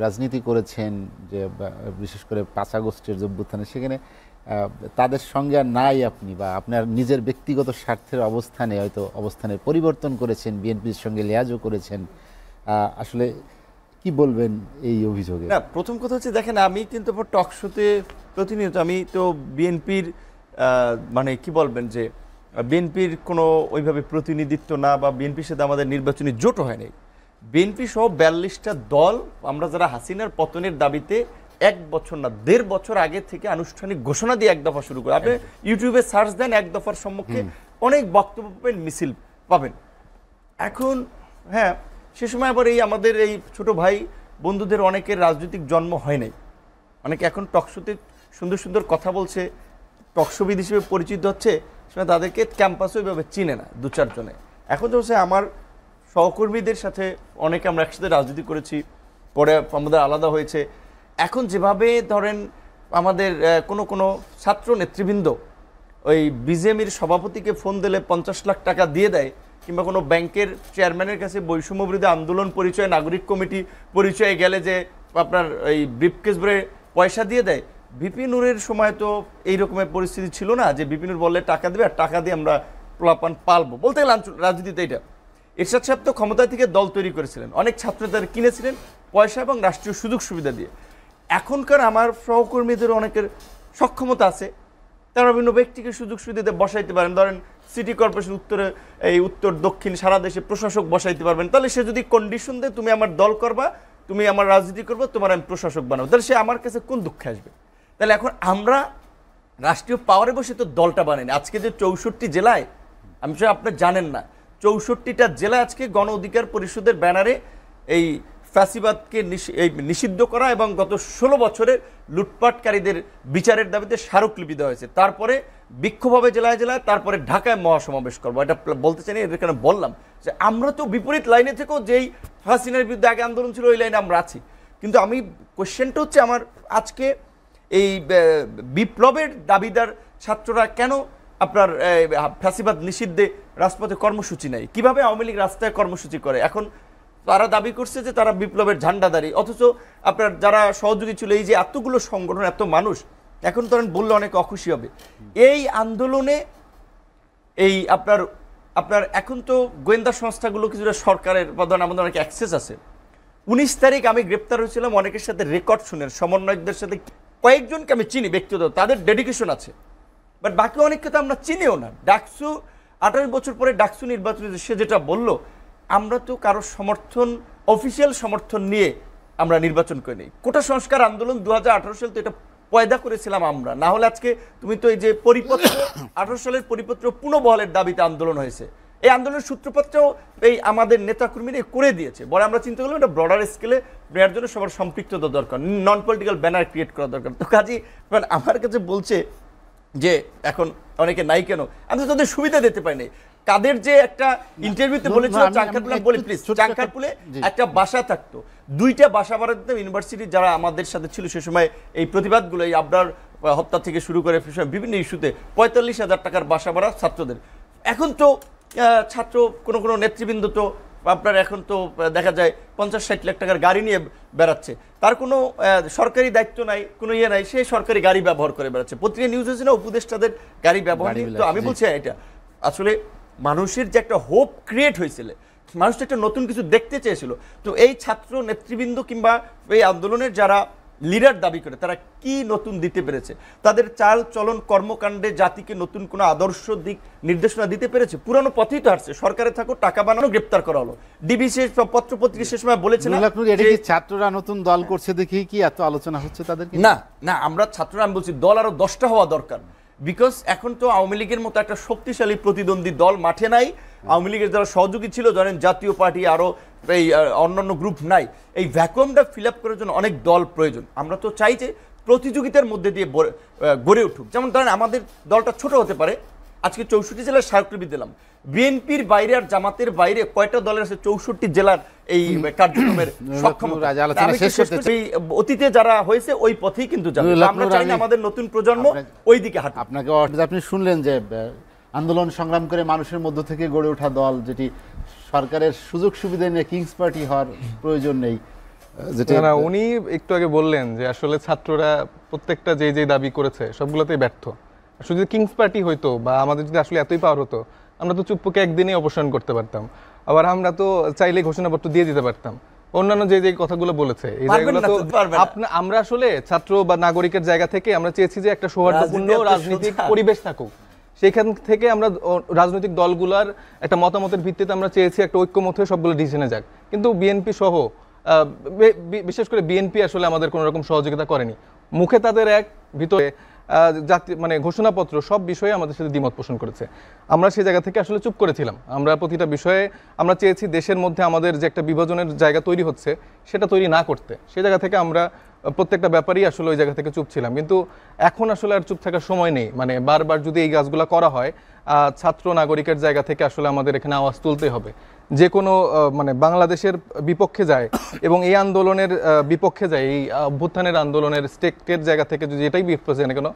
রাজনীতি করেছেন, যে বিশেষ করে 5 আগস্টের যে অভ্যুত্থানে, সেখানে তাদের সঙ্গে আর নাই আপনি, বা আপনার নিজের ব্যক্তিগত স্বার্থের অবস্থানে হয়তো অবস্থানের পরিবর্তন করেছেন, বিএনপির সঙ্গে লিয়াজও করেছেন। আসলে কি বলবেন এই অভিযোগে? না, প্রথম কথা হচ্ছে দেখেন, আমি কিন্তু টক শোতে প্রতিনিয়ত, আমি তো বিএনপির মানে কি বলবেন যে বিএনপির কোনো ওইভাবে প্রতিনিধিত্ব না, বা বিএনপির সাথে আমাদের নির্বাচনী জোটও হয় নাই। বিএনপি সহ 42টা দল আমরা যারা হাসিনার পতনের দাবিতে 1 বছর না 1.5 বছর আগে থেকে আনুষ্ঠানিক ঘোষণা দিয়ে 1 দফা শুরু করে। আপনি ইউটিউবে সার্চ দেন 1 দফার সম্মুখে অনেক বক্তব্য পাবেন, মিছিল পাবেন। এখন হ্যাঁ, সে সময় আবার এই আমাদের এই ছোট ভাই বন্ধুদের অনেকের রাজনৈতিক জন্ম হয় নাই, অনেকে এখন টকশোতে সুন্দর সুন্দর কথা বলছে, টকশোবিদ হিসেবে পরিচিত হচ্ছে, সেটা তাদেরকে ক্যাম্পাসও এভাবে চিনে না 2-4 জনে। এখন তো হচ্ছে আমার সহকর্মীদের সাথে অনেকে আমরা একসাথে রাজনীতি করেছি, পরে আমাদের আলাদা হয়েছে। এখন যেভাবে ধরেন আমাদের কোনো ছাত্র নেতৃবৃন্দ ওই বিজেপির সভাপতিকে ফোন দিলে 50 লাখ টাকা দিয়ে দেয়, কিংবা কোনো ব্যাংকের চেয়ারম্যানের কাছে বৈষম্য বিরোধী আন্দোলন পরিচয়, নাগরিক কমিটি পরিচয়ে গেলে যে আপনার এই ব্রিফকেস ভরে পয়সা দিয়ে দেয়, ভিপি নূরের সময় তো এই রকমের পরিস্থিতি ছিল না যে ভিপি নূর বললে টাকা দেবে আর টাকা দিয়ে আমরা পোলাপান পালবো। বলতে গেলে রাজনীতিতে এটা এরশাদ সাহেব তো ক্ষমতা থেকে দল তৈরি করেছিলেন, অনেক ছাত্র তাদের কিনেছিলেন পয়সা এবং রাষ্ট্রীয় সুযোগ সুবিধা দিয়ে। এখনকার আমার সহকর্মীদের অনেকের সক্ষমতা আছে, তারা বিভিন্ন ব্যক্তিকে সুযোগ সুবিধাতে বসাইতে পারেন। ধরেন সিটি কর্পোরেশন উত্তরে, এই উত্তর দক্ষিণ সারা দেশে প্রশাসক বসাইতে পারবেন। তাহলে সে যদি কন্ডিশন দেয় তুমি আমার দল করবা, তুমি আমার রাজনীতি করবো, তোমার আমি প্রশাসক বানাবো, তাহলে সে আমার কাছে কোন দুঃখে আসবে? তাহলে এখন আমরা রাষ্ট্রীয় পাওয়ারে বসে তো দলটা বানাইনি। আজকে যে 64 জেলায়, আমি সব আপনি জানেন না, 64টা জেলায় আজকে গণ অধিকার পরিষদের ব্যানারে এই ফ্যাসিবাদকে নিষিদ্ধ করা এবং গত 16 বছরের লুটপাটকারীদের বিচারের দাবিতে স্মারকলিপি দেওয়া হয়েছে। তারপরে বিক্ষোভ হবে জেলায় জেলায়, তারপরে ঢাকায় মহাসমাবেশ করবো। এটা বলতে চাই না, এর কারণে বললাম যে আমরা তো বিপরীত লাইনে থেকেও যেই হাসিনার বিরুদ্ধে আগে আন্দোলন ছিল ওই লাইনে আমরা আছি। কিন্তু আমি কোশ্চেনটা হচ্ছে আমার, আজকে এই বিপ্লবের দাবিদার ছাত্ররা কেন আপনার ফ্যাসিবাদ নিষিদ্ধে রাজপথে কর্মসূচি নেয়? কিভাবে আওয়ামী লীগ রাস্তায় কর্মসূচি করে? এখন তারা দাবি করছে যে তারা বিপ্লবের ঝান্ডাদারী, অথচ আপনার যারা সহযোগী ছিল, এই যে এতগুলো সংগঠন, এত মানুষ, এখন তো বললে অনেকে অখুশি হবে। এই আন্দোলনে এই আপনার এখন তো গোয়েন্দা সংস্থাগুলো কিছুটা সরকারের প্রধান, আমাদের অনেক অ্যাক্সেস আছে। 19 তারিখ আমি গ্রেপ্তার হয়েছিলাম, অনেকের সাথে রেকর্ড শুনেন, সমন্বয়কদের সাথে কয়েকজনকে আমি চিনি ব্যক্তিগত, তাদের ডেডিকেশন আছে, বাট বাকি অনেককে তো আমরা চিনিও না। ডাকসু 28 বছর পরে ডাকসু নির্বাচনে সে যেটা বললো, আমরা তো কারোর সমর্থন, অফিসিয়াল সমর্থন নিয়ে আমরা নির্বাচন করে নিই। কোটা সংস্কার আন্দোলন 2018 সাল তো এটা পয়দা করেছিলাম আমরা, না হলে আজকে তুমি তো এই যে পরিপত্র 18 সালের পরিপত্র পুনঃবহালের দাবিতে আন্দোলন হয়েছে, এই আন্দোলনের সূত্রপাতটাও এই আমাদের নেতাকর্মীরা করে দিয়েছে। বলে আমরা চিন্তা করলাম এটা ব্রডার স্কেলে নেওয়ার জন্য সবার সম্পৃক্ততা দরকার, নন পলিটিক্যাল ব্যানার ক্রিয়েট করা দরকার। তো কাজী আমার কাছে বলছে যে এখন অনেকে নাই কেন, আমি তো তাদের সুবিধা দিতে পারিনি। কাদের যে একটা ইন্টারভিউতে বলেছিল চাঙ্কারপুলে, বলি প্লিজ, চাঙ্কারপুলে একটা বাসা থাকতো, 2টা বাসা ভাড়া দিতাম ইউনিভার্সিটি যারা আমাদের সাথে ছিল সে সময়, এই প্রতিবাদগুলো, এই আবরার হত্যা থেকে শুরু করে বিভিন্ন ইস্যুতে 45,000 টাকার বাসা ভাড়া ছাত্রদের। এখন তো ছাত্র কোনো নেতৃবৃন্দ তো আপনার এখন তো দেখা যায় 50-60 লাখ টাকার গাড়ি নিয়ে বেড়াচ্ছে, তার কোনো সরকারি দায়িত্ব নাই, কোনো ইয়ে নাই, সে সরকারি গাড়ি ব্যবহার করে বেড়াচ্ছে। পত্রিকা নিউজ হয়েছে না উপদেষ্টাদের গাড়ি ব্যবহার নিয়ে। তো আমি বলছি এটা আসলে মানুষের যে একটা হোপ ক্রিয়েট হয়েছিল, মানুষ একটা নতুন কিছু দেখতে চেয়েছিল। তো এই ছাত্র নেতৃবৃন্দ কিংবা এই আন্দোলনের যারা লিডার দাবি করে, তারা কি নতুন দিতে পেরেছে? তাদের চাল চলন কর্মকাণ্ডে জাতিকে নতুন কোনো আদর্শ দিক নির্দেশনা দিতে পেরেছে? পুরানো পথেই তো আসছে, সরকারে থাকো, টাকা বানানো, গ্রেপ্তার করা হলো। ডিবি শেষ পত্র পত্রিকা শেষ সময় বলেছে না, ছাত্ররা নতুন দল করছে দেখি কি এত আলোচনা হচ্ছে তাদের? না না, আমরা ছাত্ররা, আমি বলছি দল আরো 10টা হওয়া দরকার। বিকজ এখন তো আওয়ামী লীগের মতো একটা শক্তিশালী প্রতিদ্বন্দ্বী দল মাঠে নাই। আওয়ামী লীগের যারা সহযোগী ছিল, ধরেন জাতীয় পার্টি, আরো এই অন্যান্য গ্রুপ নাই। এই ভ্যাকুয়ামটা ফিল আপ করার জন্য অনেক দল প্রয়োজন। আমরা তো চাই যে প্রতিযোগিতার মধ্যে দিয়ে গড়ে উঠুক। যেমন ধরেন আমাদের দলটা ছোট হতে পারে, আজকে 64 জেলার স্মারকলিপি দিলাম, বিএনপির বাইরে আর জামাতের বাইরে কয়টা দলের আছে 64 জেলার এই কার্যক্রমের সক্ষমতা? অতীতে যারা হয়েছে ওই পথেই কিন্তু যাবে। আমরা চাই না আমাদের নতুন প্রজন্ম ওই দিকে হাঁটুক। আপনাকে আপনি শুনলেন যে আন্দোলন সংগ্রাম করে মানুষের মধ্য থেকে গড়ে ওঠা দল, যেটি সরকারের সুযোগ সুবিধা নিয়ে কিংস পার্টি হওয়ার প্রয়োজন নেই, যেটা না, উনি একটু আগে বললেন যে আসলে ছাত্ররা প্রত্যেকটা যে দাবি করেছে সবগুলোতেই ব্যর্থ। শুধু যদি কিংস পার্টি হইতো বা আমাদের যদি আসলে এতই পাওয়ার হতো, আমরা তো চুপ্পুকে একদিনেই অপসারণ করতে পারতাম, আবার আমরা তো চাইলে ঘোষণাপত্র দিয়ে দিতে পারতাম। অন্যান্য যে কথাগুলো বলেছে এই জায়গাগুলো তো আমরা আসলে ছাত্র বা নাগরিকের জায়গা থেকে আমরা চেয়েছি যে একটা সৌহার্দ্যপূর্ণ রাজনৈতিক পরিবেশ থাকুক। সেইখান থেকে আমরা রাজনৈতিক দলগুলোর একটা মতামতের ভিত্তিতে আমরা চেয়েছি একটা ঐক্যমত হয়ে সবগুলো ডিসিশনে যাক, কিন্তু বিএনপি সহ বিশেষ করে বিএনপি আসলে আমাদের কোনো রকম সহযোগিতা করেনি। মুখে তাদের এক, ভিতরে মানে ঘোষণাপত্র সব বিষয়ে আমাদের সাথে দ্বিমত পোষণ করেছে। আমরা সেই জায়গা থেকে আসলে চুপ করেছিলাম। আমরা প্রতিটা বিষয়ে আমরা চেয়েছি দেশের মধ্যে আমাদের যে একটা বিভাজনের জায়গা তৈরি হচ্ছে সেটা তৈরি না করতে। সেই জায়গা থেকে আমরা প্রত্যেকটা ব্যাপারেই আসলে ওই জায়গা থেকে চুপ ছিলাম, কিন্তু এখন আসলে আর চুপ থাকার সময় নেই। মানে বারবার যদি এই কাজগুলো করা হয়, ছাত্র নাগরিকের জায়গা থেকে আসলে আমাদের এখানে আওয়াজ তুলতে হবে। যে কোনো মানে বাংলাদেশের বিপক্ষে যায় এবং এই আন্দোলনের বিপক্ষে যায়, এই অভ্যুত্থানের আন্দোলনের স্টেটের জায়গা থেকে যদি এটাই বিপক্ষে না কেন,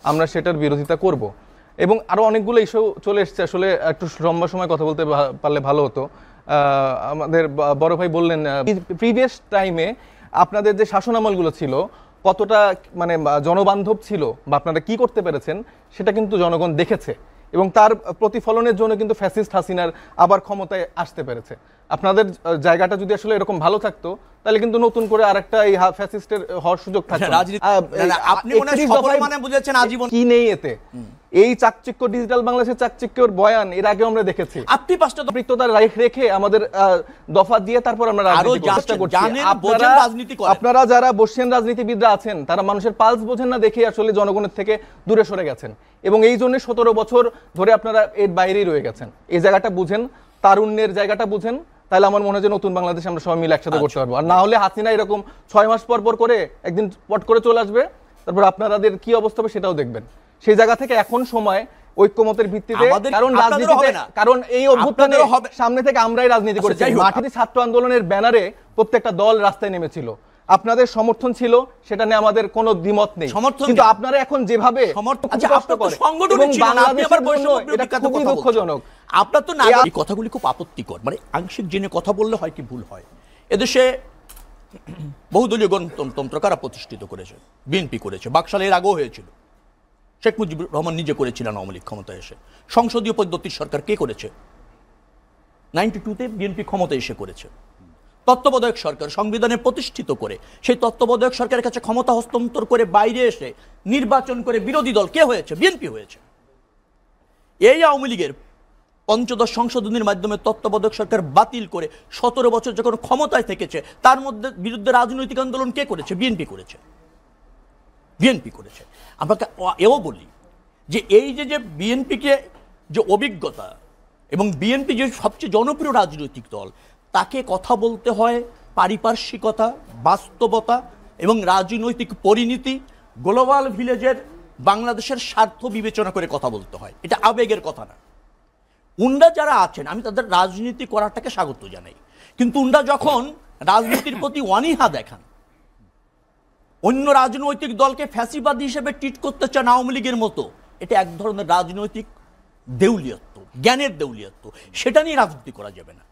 আমরা সেটার বিরোধিতা করব। এবং আরও অনেকগুলো ইস্যু চলে এসছে, আসলে একটু লম্বা সময় কথা বলতে পারলে ভালো হতো। আমাদের বড় ভাই বললেন প্রিভিয়াস টাইমে আপনাদের যে শাসনামলগুলো ছিল কতটা মানে জনবান্ধব ছিল বা আপনারা কি করতে পেরেছেন সেটা কিন্তু জনগণ দেখেছে, এবং তার প্রতিফলনের জন্য কিন্তু ফ্যাসিস্ট হাসিনার আবার ক্ষমতায় আসতে পেরেছে। আপনাদের জায়গাটা যদি আসলে এরকম ভালো থাকতো তাহলে কিন্তু নতুন করে আরেকটা এই ফ্যাসিস্টের হওয়ার সুযোগ থাকতো না। আপনি মনে হয় সফল মানে বুঝেছেন আজীবন কি নেই এতে। এই চাকচিক্য ডিজিটাল বাংলাদেশের চাকচিক্যর বয়ান এর আগে আমরা দেখেছি। আপনি পাঁচটা সম্পৃক্ততা রেখে আমাদের দফা দিয়ে তারপর আমরা রাজনীতি চেষ্টা করছি। আপনারা যারা বসছেন রাজনীতিবিদরা আছেন তারা মানুষের পালস বোঝেন না দেখে আসলে জনগণের থেকে দূরে সরে গেছেন, এবং এই জন্য 17 বছর ধরে আপনারা এর বাইরেই রয়ে গেছেন। এই জায়গাটা বুঝেন, তারুণ্যের জায়গাটা বুঝেন, তাহলে আমার মনে হয় যে নতুন বাংলাদেশ আমরা সবাই মিলে একসাথে করতে পারবো। আর না হলে হাসিনা এরকম 6 মাস পর পর করে একদিন পট করে চলে আসবে, তারপর আপনাদের কি অবস্থা হবে সেটাও দেখবেন। সেই জায়গা থেকে এখন সময় ঐক্যমতের ভিত্তিতে, কারণ রাজনীতিতে, কারণ এই অভ্যুত্থানের সামনে থেকে আমরাই রাজনীতি করেছি। মাঠে ছাত্র আন্দোলনের ব্যানারে প্রত্যেকটা দল রাস্তায় নেমেছিল, আপনাদের সমর্থন ছিল, সেটা নিয়ে আমাদের কোনো দ্বিমত নেই। কিন্তু আপনারা এখন যেভাবে খুবই দুঃখজনক। আপনার তো না, এই কথাগুলি খুব আপত্তিকর, মানে আংশিক জেনে কথা বললে হয় কি ভুল হয়। এদেশে বহুদলীয় গণতন্ত্র কারা প্রতিষ্ঠিত করেছে? বিএনপি করেছে। বাকশালে এর আগেও হয়েছিল, শেখ মুজিবুর রহমান নিজে করেছিলেন আওয়ামী লীগ ক্ষমতায় এসে। সংসদীয় পদ্ধতির সরকার কে করেছে? 92-তে বিএনপি ক্ষমতায় এসে করেছে। তত্ত্বাবধায়ক সরকার সংবিধানে প্রতিষ্ঠিত করে সেই তত্ত্বাবধায়ক সরকারের কাছে ক্ষমতা হস্তান্তর করে বাইরে এসে নির্বাচন করে বিরোধী দল কে হয়েছে? বিএনপি হয়েছে। এই আওয়ামী লীগের 15 সংশোধনীর মাধ্যমে তত্ত্বাবধায়ক সরকার বাতিল করে 17 বছর যখন ক্ষমতায় থেকেছে, তার মধ্যে বিরুদ্ধে রাজনৈতিক আন্দোলন কে করেছে? বিএনপি করেছে। বিএনপি করেছে। আমরা এও বলি যে এই যে বিএনপিকে যে অভিজ্ঞতা এবং বিএনপি যে সবচেয়ে জনপ্রিয় রাজনৈতিক দল, তাকে কথা বলতে হয় পারিপার্শ্বিকতা, বাস্তবতা এবং রাজনৈতিক পরিণতি, গ্লোবাল ভিলেজের বাংলাদেশের স্বার্থ বিবেচনা করে কথা বলতে হয়। এটা আবেগের কথা না। উন্ডা যারা আছেন আমি তাদের রাজনীতি করাটাকে স্বাগত জানাই, কিন্তু উন্ডা যখন রাজনীতির প্রতি অনীহা দেখান, অন্য রাজনৈতিক দলকে ফ্যাসিবাদী হিসেবে ট্রিট করতে চান আওয়ামী লীগের মতো, এটা এক ধরনের রাজনৈতিক দেউলিয়ত্ব, জ্ঞানের দেউলিয়ত্ব। সেটা নিয়ে রাজনীতি করা যাবে না।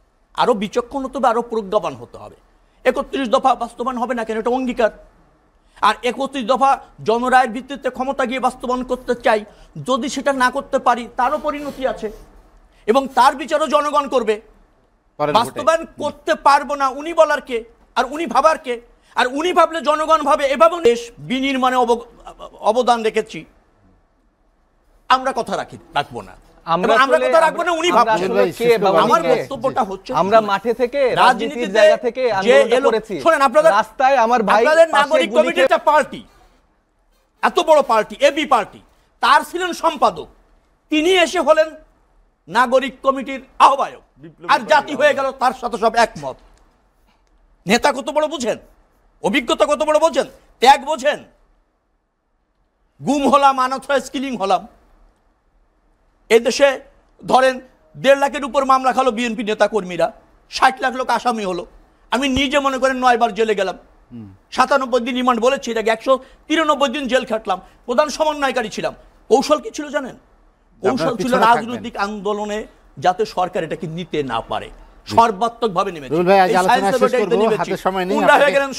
আরো বিচক্ষণ হতে হবে, আরো প্রজ্ঞাবান হতে হবে। 31 দফা বাস্তবায়ন হবে না কেন? এটা অঙ্গীকার। আর 31 দফা জনরায়ের ভিত্তিতে ক্ষমতা গিয়ে বাস্তবায়ন করতে চাই, যদি সেটা না করতে পারি তারও পরিণতি আছে এবং তার বিচারও জনগণ করবে। বাস্তবায়ন করতে পারবো না উনি বলার কে, আর উনি ভাবার কে? আর উনি ভাবলে জনগণ ভাবে। এভাবে দেশ বিনির্মাণে অবদান রেখেছি, আমরা কথা রাখবো না। আমরা কথা রাখবো না, উনি ভাবছেন। আমার বক্তব্যটা হচ্ছে আমরা মাঠে থেকে রাজনীতির জায়গা থেকে আন্দোলন করেছি। শুনেন, আপনাদের রাস্তায় আমার ভাই, আপনাদের নাগরিক কমিটির একটা পার্টি, এত বড় পার্টি এবি পার্টি, তার ছিলেন সম্পাদক, তিনি এসে হলেন নাগরিক কমিটির আহ্বায়ক, আর জাতি হয়ে গেল তার সাথে সব একমত। নেতা কত বড় বুঝেন, অভিজ্ঞতা কত বড় বোঝেন, ত্যাগ বোঝেন। গুম হলাম, আনথরাইজ কিলিং হলাম। এই দেশে ধরেন 1.5 লাখের উপর মামলা খালো বিএনপি নেতা কর্মীরা, 60 লাখ লোক আসামি হলো। আমি নিজে মনে করেন 9 বার জেলে গেলাম, 97 দিন রিমান্ড বলেছি, এটাকে 193 দিন জেল খাটলাম, প্রধান সমন্বয়কারী ছিলাম। কৌশল কি ছিল জানেন? কৌশল ছিল রাজনৈতিক আন্দোলনে যাতে সরকার এটাকে নিতে না পারে। সর্বাত্মকভাবে নেমেছি। রুবেল ভাই, আজ এই আলোচনা science শেষ laboratory তে করবো, নেমেছি। হাতে সময় নেই। গুন্ডা হয়ে আপনাকে- গেলেন